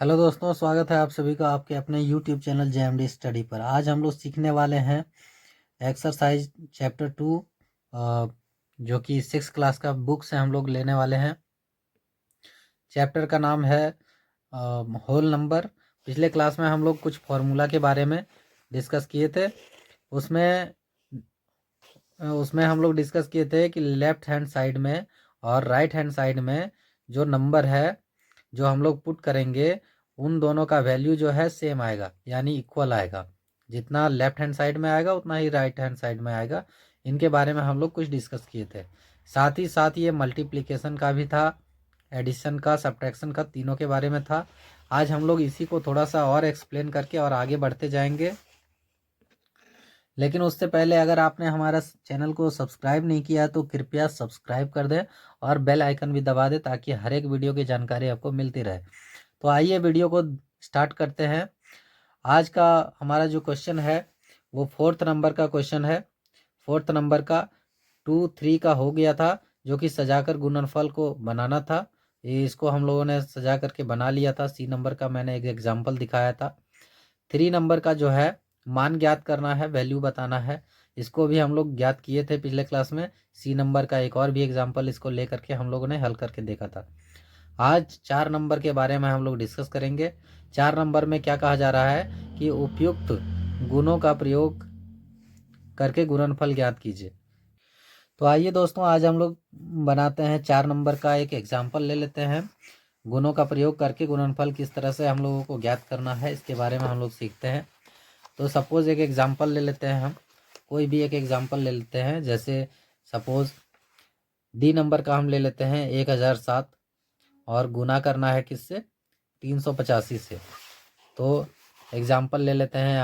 Hello दोस्तों, स्वागत है आप सभी का आपके अपने यूट्यूब चैनल जेएमडी स्टडी पर। आज हम लोग सीखने वाले हैं एक्सरसाइज चैप्टर 2, जो कि 6 क्लास का बुक से हम लोग लेने वाले हैं। चैप्टर का नाम है होल नंबर। पिछले क्लास में हम लोग कुछ फॉर्मूला के बारे में डिस्कस किए थे। उसमें उसमें हम लोग डिस्कस किए थे कि लेफ्ट हैंड साइड में और राइट हैंड साइड में जो नंबर है जो हम लोग पुट करेंगे उन दोनों का वैल्यू जो है सेम आएगा, यानी इक्वल आएगा। जितना लेफ्ट हैंड साइड में आएगा उतना ही राइट हैंड साइड में आएगा। इनके बारे में हम लोग कुछ डिस्कस किए थे। साथ ही साथ ये मल्टीप्लिकेशन का भी था, एडिशन का, सब्ट्रैक्शन का, तीनों के बारे में था। आज हम लोग इसी को थोड़ा सा और एक्सप्लेन करके और आगे बढ़ते जाएंगे। लेकिन उससे पहले अगर आपने हमारा चैनल को सब्सक्राइब नहीं किया तो कृपया सब्सक्राइब कर दें और बेल आइकन भी दबा दें ताकि हर एक वीडियो की जानकारी आपको मिलती रहे। तो आइए वीडियो को स्टार्ट करते हैं। आज का हमारा जो क्वेश्चन है वो 4th नंबर का क्वेश्चन है। 4th नंबर का 2 3 का हो गया था, जो कि सजाकर गुणनफल को बनाना था। इसको हम लोगों ने सजा करके बना लिया था। सी नंबर का मैंने एक एग्जाम्पल दिखाया था। 3 नंबर का जो है मान ज्ञात करना है, वैल्यू बताना है। इसको भी हम लोग ज्ञात किए थे पिछले क्लास में। सी नंबर का एक और भी एग्जाम्पल इसको लेकर के हम लोगों ने हल करके देखा था। आज 4 नंबर के बारे में हम लोग डिस्कस करेंगे। 4 नंबर में क्या कहा जा रहा है कि उपयुक्त गुणों का प्रयोग करके गुणनफल ज्ञात कीजिए। तो आइए दोस्तों, आज हम लोग बनाते हैं 4 नंबर का एक एग्जाम्पल ले लेते हैं। गुणों का प्रयोग करके गुणनफल किस तरह से हम लोगों को ज्ञात करना है इसके बारे में हम लोग सीखते हैं। तो सपोज एक एग्जाम्पल ले लेते हैं, हम कोई भी एक एग्जाम्पल ले लेते हैं। जैसे सपोज डी नंबर का हम ले लेते हैं 1007 और गुना करना है किससे, 385 से। तो एग्जाम्पल ले लेते हैं।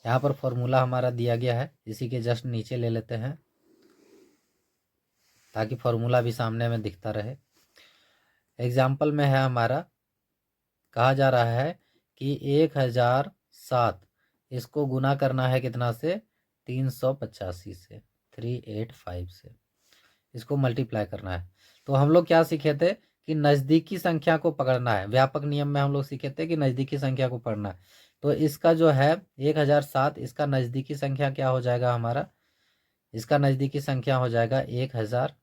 यहाँ पर फॉर्मूला हमारा दिया गया है, इसी के जस्ट नीचे ले लेते हैं ताकि फॉर्मूला भी सामने में दिखता रहे। एग्जाम्पल में है हमारा, कहा जा रहा है कि 1007 इसको गुना करना है कितना से, 385 से, 385 से इसको मल्टीप्लाई करना है। तो हम लोग क्या सीखे थे कि नज़दीकी संख्या को पकड़ना है। व्यापक नियम में हम लोग सीखे थे कि नज़दीकी संख्या को पकड़ना है। तो इसका जो है 1007, इसका नज़दीकी संख्या क्या हो जाएगा हमारा, इसका नज़दीकी संख्या हो जाएगा 1000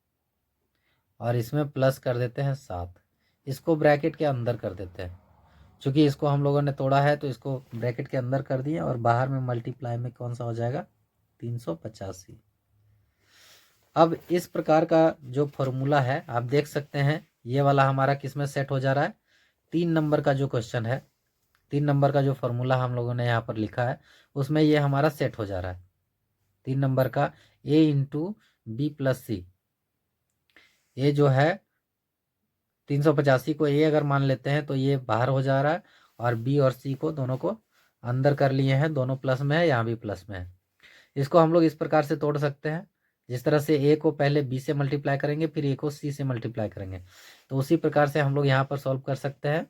और इसमें प्लस कर देते हैं 7। इसको ब्रैकेट के अंदर कर देते हैं। चूँकि इसको हम लोगों ने तोड़ा है तो इसको ब्रैकेट के अंदर कर दिए और बाहर में मल्टीप्लाई में कौन सा हो जाएगा, 385। अब इस प्रकार का जो फॉर्मूला है आप देख सकते हैं, ये वाला हमारा किस में सेट हो जा रहा है, 3 नंबर का जो क्वेश्चन है, 3 नंबर का जो फॉर्मूला हम लोगों ने यहाँ पर लिखा है उसमें ये हमारा सेट हो जा रहा है। 3 नंबर का ए इंटू बी प्लस सी, ये जो है 385 को ए अगर मान लेते हैं तो ये बाहर हो जा रहा है और बी और सी को दोनों को अंदर कर लिए हैं। दोनों प्लस में है, यहाँ भी प्लस में है। इसको हम लोग इस प्रकार से तोड़ सकते हैं, जिस तरह से ए को पहले बी से मल्टीप्लाई करेंगे फिर ए को सी से मल्टीप्लाई करेंगे। तो उसी प्रकार से हम लोग यहाँ पर सॉल्व कर सकते हैं।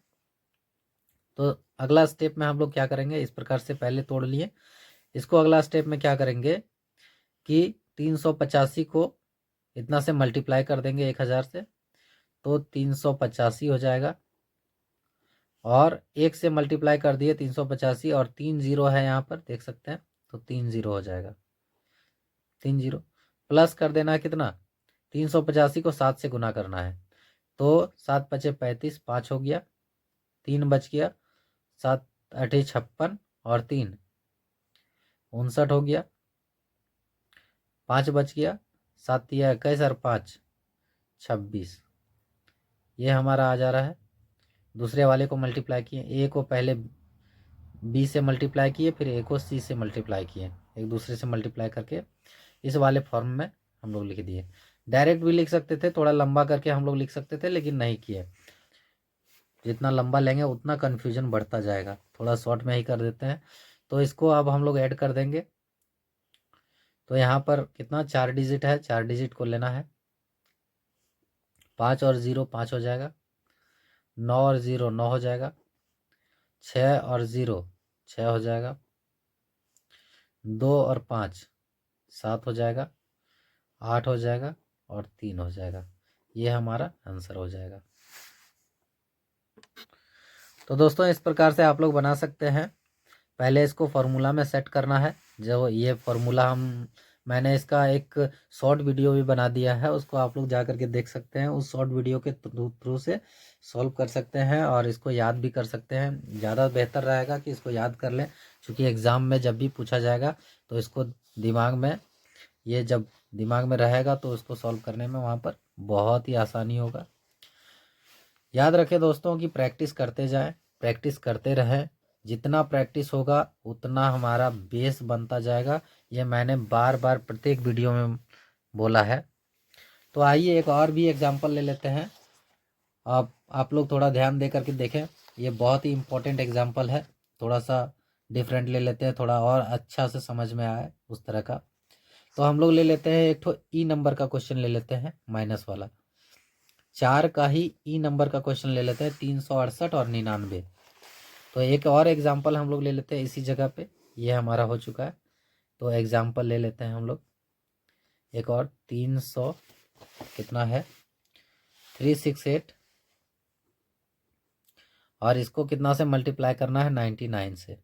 तो अगला स्टेप में हम लोग क्या करेंगे, इस प्रकार से पहले तोड़ लिए, इसको अगला स्टेप में क्या करेंगे कि 385 को इतना से मल्टीप्लाई कर देंगे 1000 से, तो 385 हो जाएगा। और एक से मल्टीप्लाई कर दिए 385 और 3 जीरो है यहाँ पर देख सकते हैं, तो 3 जीरो हो जाएगा। 3 जीरो प्लस कर देना है कितना, 385 को 7 से गुना करना है। तो 7 पचे 35, 5 हो गया, 3 बच गया, 7 अठे 56 और 3 59 हो गया, 5 बच गया, 7 तिया 21 और 5 26। ये हमारा आ जा रहा है। दूसरे वाले को मल्टीप्लाई किए, ए को पहले बी से मल्टीप्लाई किए फिर ए को सी से मल्टीप्लाई किए, एक दूसरे से मल्टीप्लाई करके इस वाले फॉर्म में हम लोग लिख दिए। डायरेक्ट भी लिख सकते थे, थोड़ा लंबा करके हम लोग लिख सकते थे, लेकिन नहीं किए। जितना लंबा लेंगे उतना कन्फ्यूजन बढ़ता जाएगा, थोड़ा शॉर्ट में ही कर देते हैं। तो इसको अब हम लोग ऐड कर देंगे। तो यहाँ पर कितना, 4 डिजिट है, 4 डिजिट को लेना है। 5 और 0 5 हो जाएगा, 9 और 0 9 हो जाएगा, 6 और 0 6 हो जाएगा, 2 और 5 7 हो जाएगा, 8 हो जाएगा और 3 हो जाएगा। ये हमारा आंसर हो जाएगा। तो दोस्तों इस प्रकार से आप लोग बना सकते हैं। पहले इसको फार्मूला में सेट करना है। जो ये फार्मूला मैंने इसका एक शॉर्ट वीडियो भी बना दिया है, उसको आप लोग जा करके देख सकते हैं। उस शॉर्ट वीडियो के थ्रू से सॉल्व कर सकते हैं और इसको याद भी कर सकते हैं। ज़्यादा बेहतर रहेगा कि इसको याद कर लें, क्योंकि एग्ज़ाम में जब भी पूछा जाएगा तो इसको दिमाग में, ये जब दिमाग में रहेगा तो उसको सॉल्व करने में वहाँ पर बहुत ही आसानी होगा। याद रखें दोस्तों कि प्रैक्टिस करते जाएं, प्रैक्टिस करते रहें। जितना प्रैक्टिस होगा उतना हमारा बेस बनता जाएगा। ये मैंने बार बार प्रत्येक वीडियो में बोला है। तो आइए एक और भी एग्जांपल ले लेते हैं। आप लोग थोड़ा ध्यान दे करके देखें। ये बहुत ही इम्पोर्टेंट एग्जांपल है। थोड़ा सा डिफरेंट ले लेते हैं, थोड़ा और अच्छा से समझ में आए उस तरह का। तो हम लोग ले लेते हैं एक ठो ई नंबर का क्वेश्चन ले लेते हैं, माइनस वाला। 4 का ही ई नंबर का क्वेश्चन ले लेते हैं, 368 और 99। तो एक और एग्जाम्पल हम लोग ले लेते हैं इसी जगह पे। ये हमारा हो चुका है। तो एग्जाम्पल ले लेते हैं हम लोग एक और। 300 कितना है, 368, और इसको कितना से मल्टीप्लाई करना है, 99 से।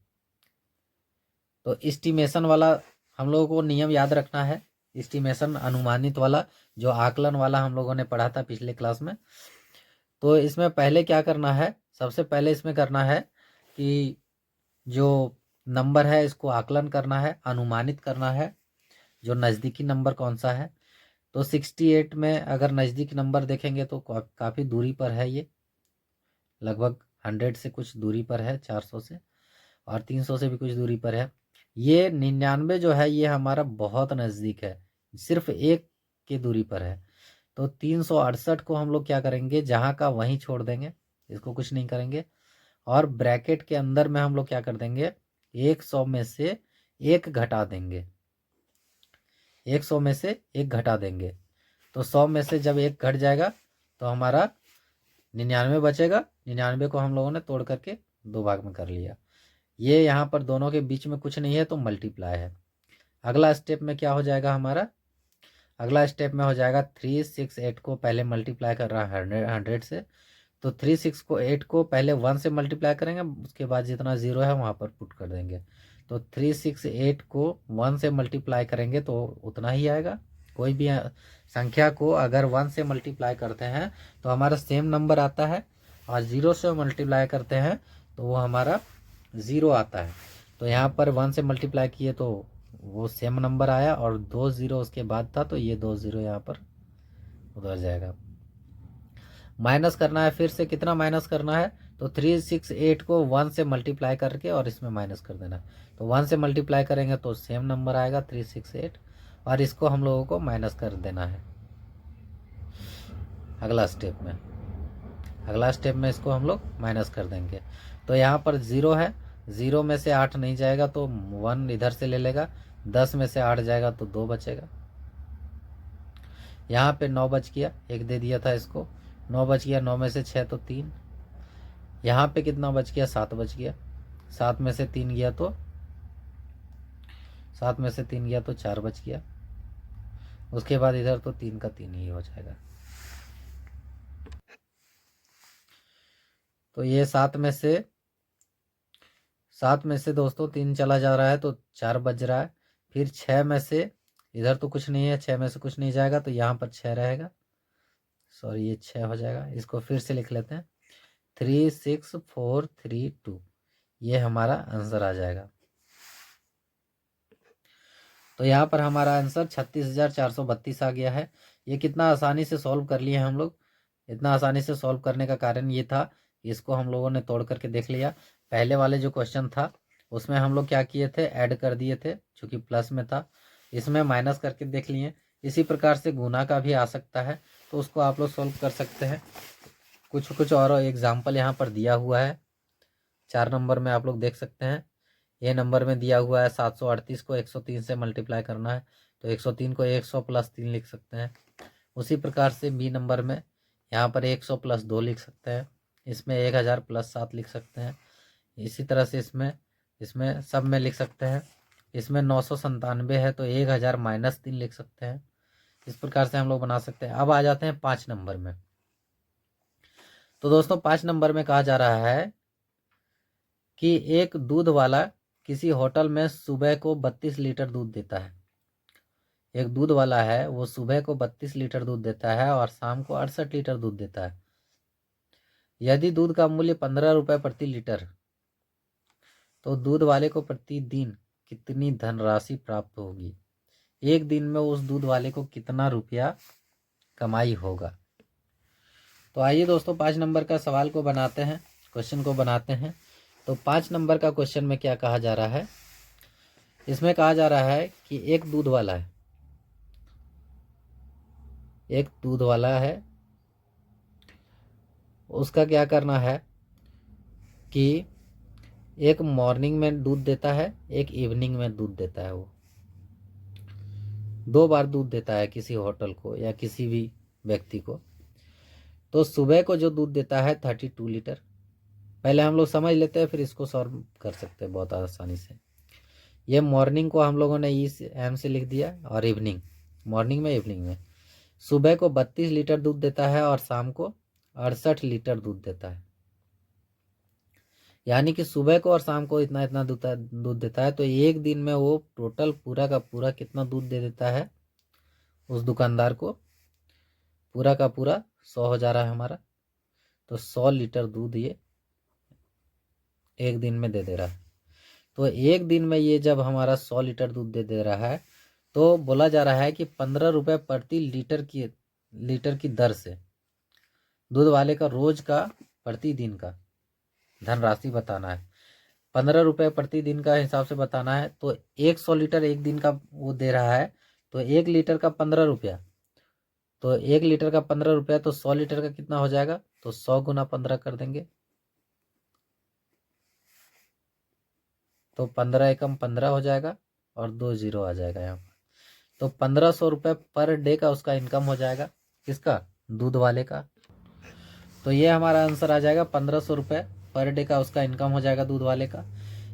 तो इस्टीमेशन वाला हम लोगों को नियम याद रखना है। इस्टीमेशन अनुमानित वाला, जो आकलन वाला हम लोगों ने पढ़ा था पिछले क्लास में। तो इसमें पहले क्या करना है, सबसे पहले इसमें करना है कि जो नंबर है इसको आकलन करना है, अनुमानित करना है, जो नज़दीकी नंबर कौन सा है। तो 68 में अगर नज़दीक नंबर देखेंगे तो काफ़ी दूरी पर है, ये लगभग 100 से कुछ दूरी पर है, 400 से, और 300 से भी कुछ दूरी पर है। ये 99 जो है ये हमारा बहुत नज़दीक है, सिर्फ एक की दूरी पर है। तो 368 को हम लोग क्या करेंगे, जहाँ का वहीं छोड़ देंगे, इसको कुछ नहीं करेंगे। और ब्रैकेट के अंदर में हम लोग क्या कर देंगे, 100 में से 1 घटा देंगे। 100 में से 1 घटा देंगे। तो 100 में से जब 1 घट जाएगा तो हमारा 99 बचेगा। 99 को हम लोगों ने तोड़ करके 2 भाग में कर लिया। ये यहाँ पर दोनों के बीच में कुछ नहीं है तो मल्टीप्लाई है। अगला स्टेप में क्या हो जाएगा हमारा, अगला स्टेप में हो जाएगा 368 को पहले मल्टीप्लाई कर रहा है 100 से। तो 36 को पहले 1 से मल्टीप्लाई करेंगे, उसके बाद जितना ज़ीरो है वहाँ पर पुट कर देंगे। तो 368 को 1 से मल्टीप्लाई करेंगे तो उतना ही आएगा। कोई भी संख्या को अगर 1 से मल्टीप्लाई करते हैं तो हमारा सेम नंबर आता है, और 0 से मल्टीप्लाई करते हैं तो वो हमारा 0 आता है। तो यहाँ पर 1 से मल्टीप्लाई किए तो वो सेम नंबर आया, और 2 0 उसके बाद था, तो ये 2 0 यहाँ पर उधर जाएगा। माइनस करना है, फिर से कितना माइनस करना है, तो 368 को 1 से मल्टीप्लाई करके और इसमें माइनस कर देना। तो 1 से मल्टीप्लाई करेंगे तो सेम नंबर आएगा 368, और इसको हम लोगों को माइनस कर देना है अगला स्टेप में। अगला स्टेप में इसको हम लोग माइनस कर देंगे। तो यहाँ पर 0 है, 0 में से 8 नहीं जाएगा तो 1 इधर से ले लेगा। 10 में से 8 जाएगा तो 2 बचेगा। यहाँ पे 9 बच गया, 1 दे दिया था इसको, 9 बच गया। 9 में से 6 तो 3। यहाँ पे कितना बच गया, 7 बच गया। 7 में से 3 गया तो 7 में से 3 गया तो 4 बच गया। उसके बाद इधर तो 3 का 3 ही हो जाएगा। तो ये 7 में से दोस्तों 3 चला जा रहा है तो 4 बच रहा है। फिर 6 में से, इधर तो कुछ नहीं है, 6 में से कुछ नहीं जाएगा तो यहाँ पर 6 रहेगा। सॉरी, ये 6 हो जाएगा। इसको फिर से लिख लेते हैं, 36432, ये हमारा आंसर आ जाएगा। तो यहाँ पर हमारा आंसर 36,432 आ गया है। ये कितना आसानी से सॉल्व कर लिए हम लोग। इतना आसानी से सॉल्व करने का कारण ये था, इसको हम लोगों ने तोड़ करके देख लिया। पहले वाले जो क्वेश्चन था उसमें हम लोग क्या किए थे, ऐड कर दिए थे, चूँकि प्लस में था। इसमें माइनस करके देख लिए। इसी प्रकार से गुना का भी आ सकता है, तो उसको आप लोग सॉल्व कर सकते हैं। कुछ और एग्जाम्पल यहाँ पर दिया हुआ है। 4 नंबर में आप लोग देख सकते हैं। ए नंबर में दिया हुआ है 738 को 103 से मल्टीप्लाई करना है, तो 103 को 100 प्लस 3 लिख सकते हैं। उसी प्रकार से बी नंबर में यहाँ पर 100 प्लस 2 लिख सकते हैं। इसमें 1000 प्लस 7 लिख सकते हैं। इसी तरह से इसमें सब में लिख सकते हैं। इसमें 997 है तो 1000 माइनस 3 लिख सकते हैं। इस प्रकार से हम लोग बना सकते हैं। अब आ जाते हैं 5 नंबर में। तो दोस्तों 5 नंबर में कहा जा रहा है कि एक दूध वाला किसी होटल में सुबह को 32 लीटर दूध देता है। एक दूध वाला है, वो सुबह को 32 लीटर दूध देता है और शाम को 68 लीटर दूध देता है। यदि दूध का मूल्य 15 रुपये प्रति लीटर, तो दूध वाले को प्रतिदिन कितनी धनराशि प्राप्त होगी? एक दिन में उस दूध वाले को कितना रुपया कमाई होगा? तो आइए दोस्तों 5 नंबर का सवाल को बनाते हैं, क्वेश्चन को बनाते हैं। तो 5 नंबर का क्वेश्चन में क्या कहा जा रहा है? इसमें कहा जा रहा है कि एक दूध वाला है, एक दूध वाला है, उसका क्या करना है कि एक मॉर्निंग में दूध देता है, एक इवनिंग में दूध देता है। वो 2 बार दूध देता है किसी होटल को या किसी भी व्यक्ति को। तो सुबह को जो दूध देता है 32 लीटर। पहले हम लोग समझ लेते हैं, फिर इसको सॉल्व कर सकते हैं बहुत आसानी से। ये मॉर्निंग को हम लोगों ने इस एम से लिख दिया और इवनिंग, मॉर्निंग में इवनिंग में। सुबह को 32 लीटर दूध देता है और शाम को 68 लीटर दूध देता है। यानी कि सुबह को और शाम को इतना इतना दूध देता है। तो एक दिन में वो टोटल पूरा का पूरा कितना दूध दे देता है उस दुकानदार को? पूरा का पूरा 100 हो जा रहा है हमारा। तो 100 लीटर दूध ये एक दिन में दे रहा है। तो एक दिन में ये जब हमारा 100 लीटर दूध दे रहा है, तो बोला जा रहा है कि 15 रुपये प्रति लीटर की दर से दूध वाले का रोज का प्रतिदिन का धनराशि बताना है। 15 रुपये प्रतिदिन का हिसाब से बताना है। तो 100 लीटर एक दिन का वो दे रहा है, तो 1 लीटर का 15 रुपया, तो 1 लीटर का 15 रुपया, तो 100 लीटर का कितना हो जाएगा? तो 100 गुना 15 कर देंगे, तो 15 एकम 15 हो जाएगा और 2 जीरो आ जाएगा यहाँ पर। तो 1500 रुपये पर डे का उसका इनकम हो जाएगा। किसका? दूध वाले का। तो ये हमारा आंसर आ जाएगा 1500 रुपये पर डे का उसका इनकम हो जाएगा दूध वाले का।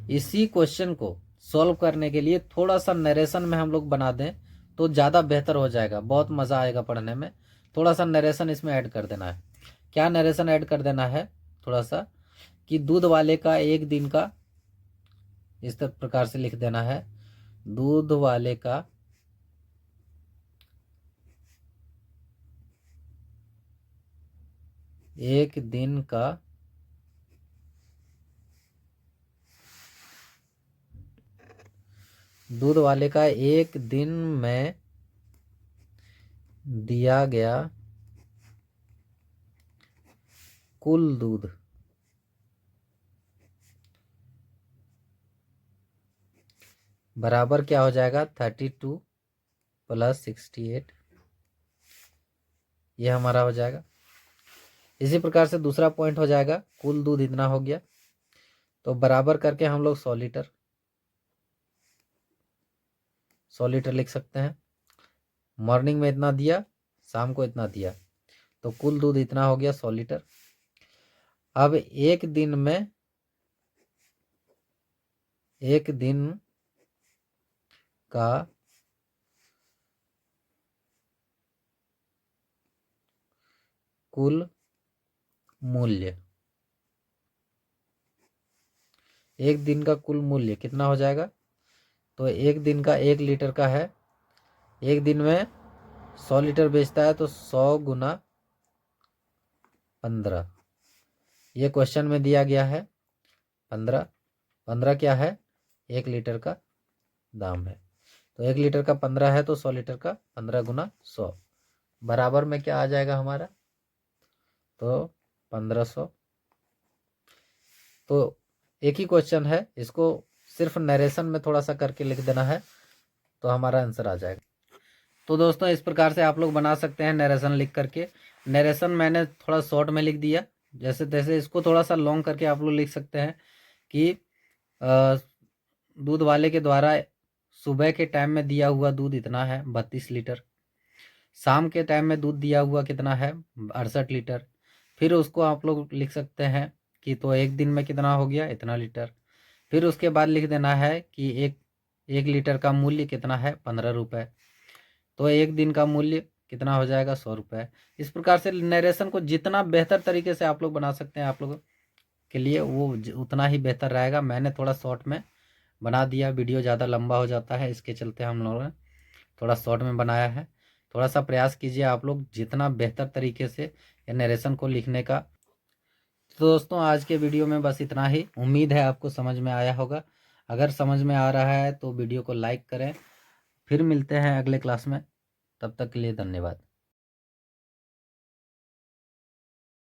इसी क्वेश्चन को सॉल्व करने के लिए थोड़ा सा नरेशन में हम लोग बना दें तो ज़्यादा बेहतर हो जाएगा, बहुत मज़ा आएगा पढ़ने में। थोड़ा सा नरेशन इसमें ऐड कर देना है। क्या नरेशन ऐड कर देना है? थोड़ा सा कि दूध वाले का एक दिन का इस प्रकार से लिख देना है, दूध वाले का एक दिन का दूध वाले का एक दिन में दिया गया कुल दूध बराबर क्या हो जाएगा? 32 प्लस 68, ये हमारा हो जाएगा। इसी प्रकार से दूसरा पॉइंट हो जाएगा, कुल दूध इतना हो गया, तो बराबर करके हम लोग 100 लीटर लिख सकते हैं। मॉर्निंग में इतना दिया, शाम को इतना दिया, तो कुल दूध इतना हो गया 100 लीटर। अब एक दिन का कुल मूल्य, एक दिन का कुल मूल्य कितना हो जाएगा? तो एक दिन का 1 लीटर का है, एक दिन में 100 लीटर बेचता है, तो 100 गुना 15, ये क्वेश्चन में दिया गया है 15। 15 क्या है? 1 लीटर का दाम है। तो 1 लीटर का 15 है, तो 100 लीटर का 15 गुना 100 बराबर में क्या आ जाएगा हमारा? तो 1500। तो एक ही क्वेश्चन है, इसको सिर्फ नरेशन में थोड़ा सा करके लिख देना है तो हमारा आंसर आ जाएगा। तो दोस्तों इस प्रकार से आप लोग बना सकते हैं नरेशन लिख करके। नरेशन मैंने थोड़ा शॉर्ट में लिख दिया, जैसे तैसे। इसको थोड़ा सा लॉन्ग करके आप लोग लिख सकते हैं कि दूध वाले के द्वारा सुबह के टाइम में दिया हुआ दूध इतना है 32 लीटर, शाम के टाइम में दूध दिया हुआ कितना है 68 लीटर। फिर उसको आप लोग लिख सकते हैं कि तो एक दिन में कितना हो गया इतना लीटर। फिर उसके बाद लिख देना है कि एक लीटर का मूल्य कितना है 15 रुपये। तो एक दिन का मूल्य कितना हो जाएगा, 100 रुपये। इस प्रकार से नरेशन को जितना बेहतर तरीके से आप लोग बना सकते हैं, आप लोगों के लिए वो उतना ही बेहतर रहेगा। मैंने थोड़ा शॉर्ट में बना दिया, वीडियो ज़्यादा लंबा हो जाता है, इसके चलते हम लोगों ने थोड़ा शॉर्ट में बनाया है। थोड़ा सा प्रयास कीजिए आप लोग जितना बेहतर तरीके से नरेशन को लिखने का। तो दोस्तों आज के वीडियो में बस इतना ही। उम्मीद है आपको समझ में आया होगा। अगर समझ में आ रहा है तो वीडियो को लाइक करें। फिर मिलते हैं अगले क्लास में, तब तक के लिए धन्यवाद।